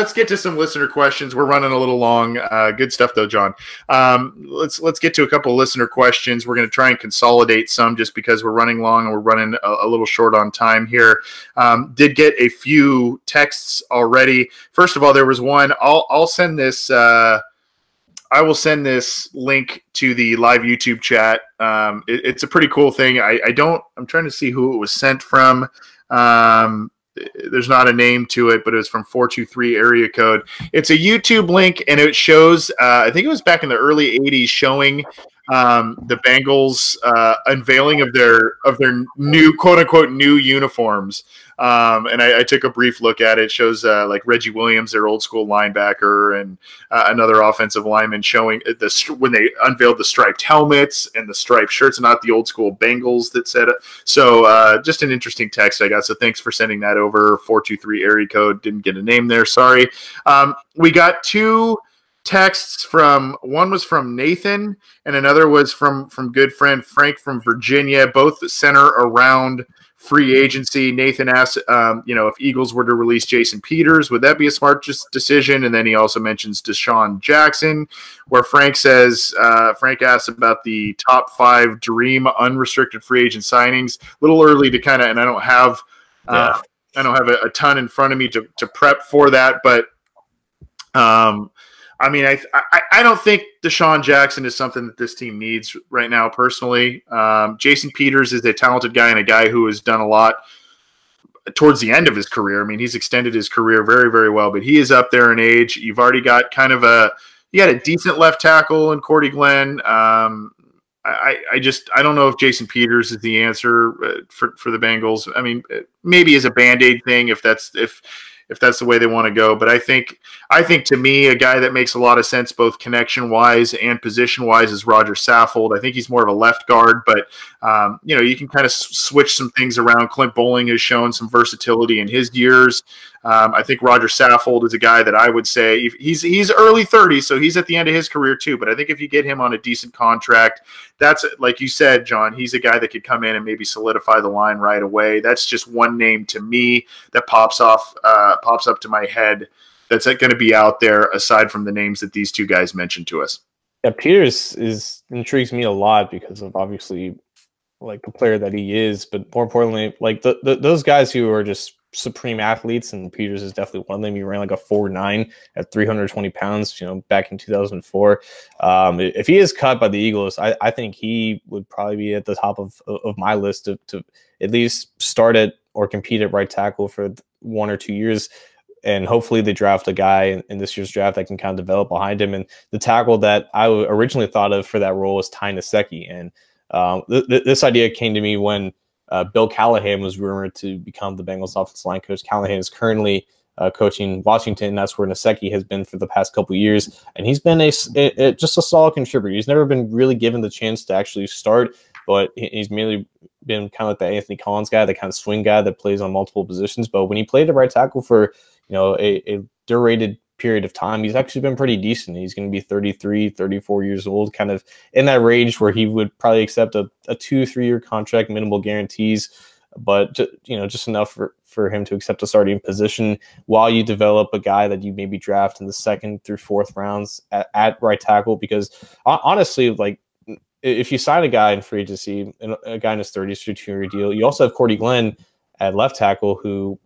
let's get to some listener questions. We're running a little long. Good stuff, though, John. Let's get to a couple of listener questions. We're going to try and consolidate some just because we're running long and we're running a little short on time here. Did get a few texts already. First of all, there was one. I'll send this. I will send this link to the live YouTube chat. It's a pretty cool thing. I'm trying to see who it was sent from. There's not a name to it, but it was from 423 area code. It's a YouTube link, and it shows, I think it was back in the early 80s, showing the Bengals unveiling of their new, quote-unquote, new uniforms. And I took a brief look at it. It shows like Reggie Williams, their old school linebacker, and another offensive lineman showing when they unveiled the striped helmets and the striped shirts, not the old school Bengals that said it. So just an interesting text I got. So thanks for sending that over. 423 area code. Didn't get a name there. Sorry. We got two texts one was from Nathan and another was from good friend Frank from Virginia. Both center around free agency. Nathan asked, if Eagles were to release Jason Peters, would that be a smart decision? And then he also mentions Deshaun Jackson, where Frank asks about the top 5 dream unrestricted free agent signings. A little early to kind of, and I don't have a ton in front of me to prep for that, but I don't think Deshaun Jackson is something that this team needs right now, personally. Jason Peters is a talented guy and a guy who has done a lot towards the end of his career. I mean, he's extended his career very, very well, but he is up there in age. You've already got you got a decent left tackle in Cordy Glenn. I don't know if Jason Peters is the answer for the Bengals. I mean, maybe as a Band-Aid thing if that's the way they want to go. But I think to me, a guy that makes a lot of sense both connection-wise and position-wise is Roger Saffold. I think he's more of a left guard, but you can kind of switch some things around. Clint Bowling has shown some versatility in his years. I think Roger Saffold is a guy that I would say he's early 30s, so he's at the end of his career too. But I think if you get him on a decent contract, that's, like you said, John, he's a guy that could come in and maybe solidify the line right away. That's just one name to me that pops up to my head that's going to be out there aside from the names that these two guys mentioned to us. Yeah, Peters intrigues me a lot because of obviously like the player that he is, but more importantly, like those guys who are just supreme athletes, and Peters is definitely one of them. He ran like a 4.9 at 320 pounds, back in 2004. If he is cut by the Eagles, I think he would probably be at the top of my list to at least start at or compete at right tackle for 1 or 2 years. And hopefully they draft a guy in this year's draft that can kind of develop behind him. And the tackle that I originally thought of for that role was Ty Nsekhe. And this idea came to me when Bill Callahan was rumored to become the Bengals offensive line coach. Callahan is currently coaching Washington. That's where Nsekhe has been for the past couple of years. And he's been just a solid contributor. He's never been really given the chance to actually start, but he's mainly been kind of like the Anthony Collins guy, the kind of swing guy that plays on multiple positions. But when he played at right tackle for a durated period of time, he's actually been pretty decent. He's going to be 33, 34 years old, kind of in that range where he would probably accept a 2-3 year contract, minimal guarantees, but just enough for him to accept a starting position while you develop a guy that you maybe draft in the 2nd through 4th rounds at right tackle. Because honestly, like if you sign a guy in free agency, a guy in his 30s for a 2-year deal, you also have Cordy Glenn at left tackle, who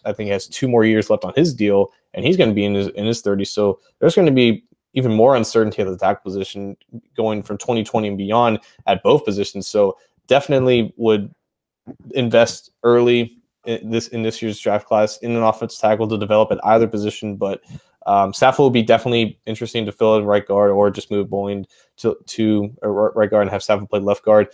I think has 2 more years left on his deal, and he's going to be in his 30s. So there's going to be even more uncertainty at the tackle position going from 2020 and beyond at both positions. So definitely would invest early in this year's draft class in an offensive tackle to develop at either position. But Saffold would be definitely interesting to fill in right guard, or just move Boeing to right guard and have Saffold play left guard.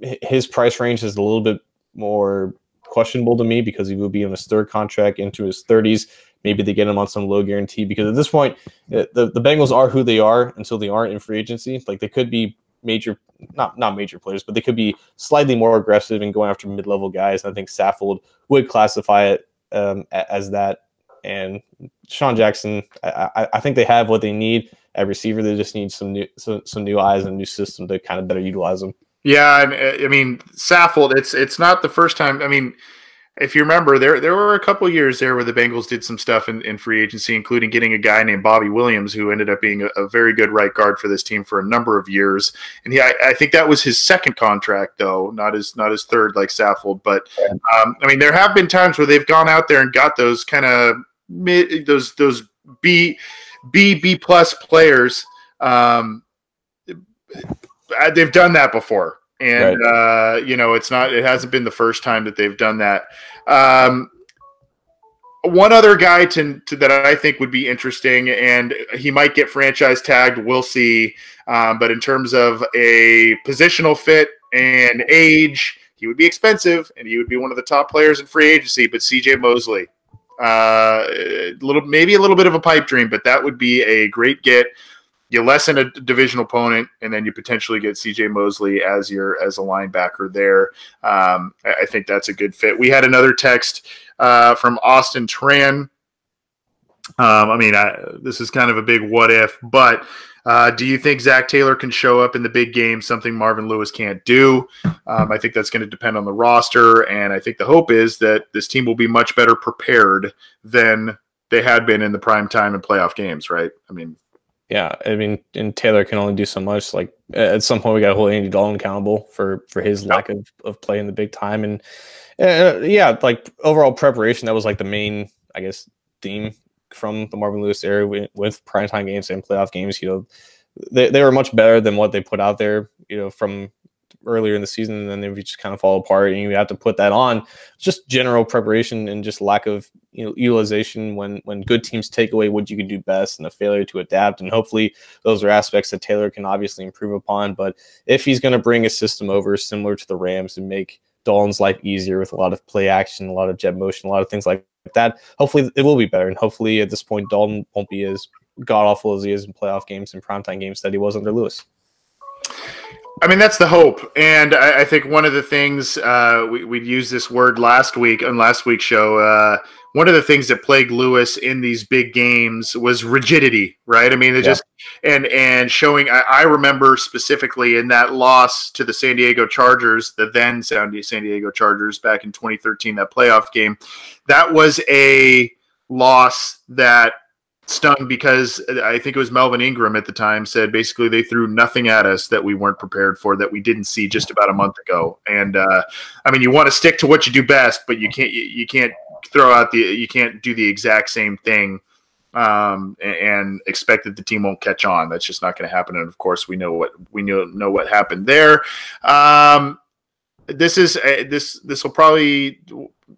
His price range is a little bit more questionable to me because he will be in his 3rd contract into his 30s. Maybe they get him on some low guarantee, because at this point, the Bengals are who they are until they aren't in free agency. Like they could be major, not major players, but they could be slightly more aggressive in going after mid-level guys. And I think Saffold would classify it as that. And Deshaun Jackson, I think they have what they need at receiver. They just need some new eyes and a new system to kind of better utilize them. Yeah, I mean, Saffold, it's not the first time. I mean, If you remember, there were a couple years there where the Bengals did some stuff in free agency, including getting a guy named Bobby Williams, who ended up being a very good right guard for this team for a number of years. And I think that was his second contract, though, not his third like Saffold. But I mean, there have been times where they've gone out there and got those kind of those B plus players. They've done that before. And, right. It hasn't been the first time that they've done that. One other guy that I think would be interesting, and he might get franchise tagged, we'll see. But in terms of a positional fit and age, he would be expensive, and he would be one of the top players in free agency, but CJ Mosley. Maybe a little bit of a pipe dream, but that would be a great get. You lessen a division opponent, and then you potentially get C.J. Mosley as a linebacker there. I think that's a good fit. We had another text from Austin Tran. This is kind of a big what if, but do you think Zac Taylor can show up in the big game, something Marvin Lewis can't do? I think that's going to depend on the roster, and I think the hope is that this team will be much better prepared than they had been in the prime time and playoff games, right? Yeah, and Taylor can only do so much. Like at some point, we got to hold Andy Dalton accountable for his lack of play in the big time. And like overall preparation, that was like the main, I guess, theme from the Marvin Lewis era with primetime games and playoff games. They were much better than what they put out there, from earlier in the season, and then they just kind of fall apart, and you have to put that on. Just general preparation and just lack of utilization when good teams take away what you can do best, and a failure to adapt. And hopefully those are aspects that Taylor can obviously improve upon. But if he's going to bring a system over similar to the Rams and make Dalton's life easier with a lot of play action, a lot of jet motion, a lot of things like that, hopefully it will be better. And hopefully at this point Dalton won't be as god awful as he is in playoff games and primetime games that he was under Lewis. That's the hope. And I think one of the things, we'd use this word last week on last week's show, one of the things that plagued Lewis in these big games was rigidity, right? And showing, I remember specifically in that loss to the San Diego Chargers, the then San Diego Chargers back in 2013, that playoff game, that was a loss that stung because I think it was Melvin Ingram at the time said basically they threw nothing at us that we weren't prepared for, that we didn't see just about a month ago. And you want to stick to what you do best, but you can't you can't do the exact same thing and expect that the team won't catch on. That's just not going to happen. And of course, we know what happened there.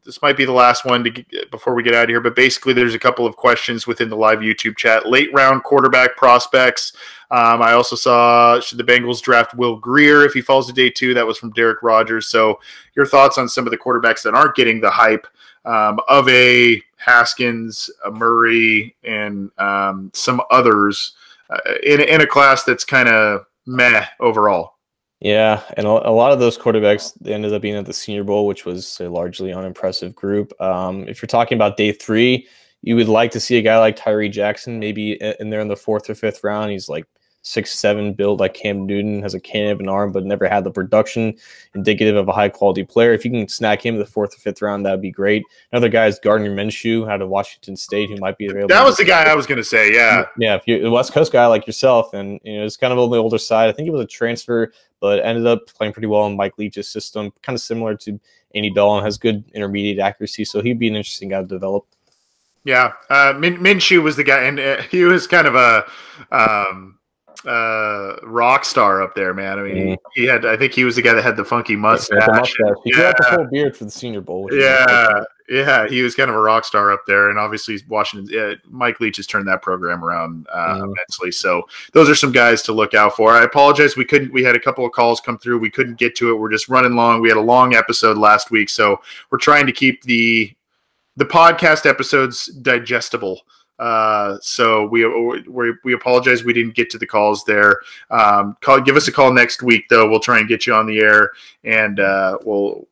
This might be the last one before we get out of here, but basically there's a couple of questions within the live YouTube chat. Late round quarterback prospects. I also saw, should the Bengals draft Will Greer if he falls to day 2? That was from Derek Rogers. So your thoughts on some of the quarterbacks that aren't getting the hype of a Haskins, a Murray, and some others in a class that's kind of meh overall. Yeah, and a lot of those quarterbacks, they ended up being at the Senior Bowl, which was a largely unimpressive group. If you're talking about day 3, you would like to see a guy like Tyree Jackson maybe in there in the 4th or 5th round. He's like 6'7", build like Cam Newton, has a cannon of an arm, but never had the production indicative of a high-quality player. If you can snag him in the 4th or 5th round, that would be great. Another guy is Gardner Minshew out of Washington State, who might be available. That was the guy I was going to say, yeah. Yeah, if you're a West Coast guy like yourself, and it's kind of on the older side. I think it was a transfer, but ended up playing pretty well in Mike Leach's system, kind of similar to Andy Dalton, has good intermediate accuracy, so he'd be an interesting guy to develop. Yeah, Minshew was the guy, and he was kind of a rock star up there, man. I think he was the guy that had the funky mustache. He got the full beard for the Senior Bowl. Yeah, he was kind of a rock star up there, and obviously Washington. Mike Leach has turned that program around immensely. So those are some guys to look out for. I apologize, we had a couple of calls come through. We couldn't get to it. We're just running long. We had a long episode last week, so we're trying to keep the podcast episodes digestible. So we apologize we didn't get to the calls there. Give us a call next week though. We'll try and get you on the air, and we'll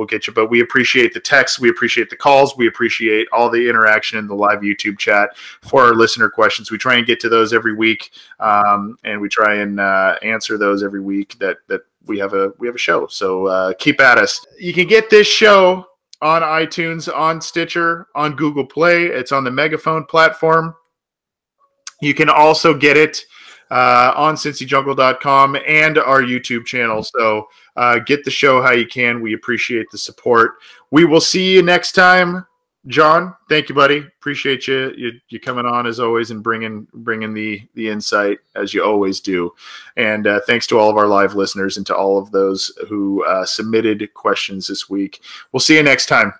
get you. But we appreciate the texts, we appreciate the calls, we appreciate all the interaction in the live YouTube chat for our listener questions. We try and get to those every week, and we try and answer those every week that we have a show. So keep at us. You can get this show on iTunes, on Stitcher, on Google Play. It's on the Megaphone platform. You can also get it on cincyjungle.com and our YouTube channel. So get the show how you can. We appreciate the support. We will see you next time. John, thank you, buddy. Appreciate you coming on as always and bringing the insight as you always do. And thanks to all of our live listeners and to all of those who submitted questions this week. We'll see you next time.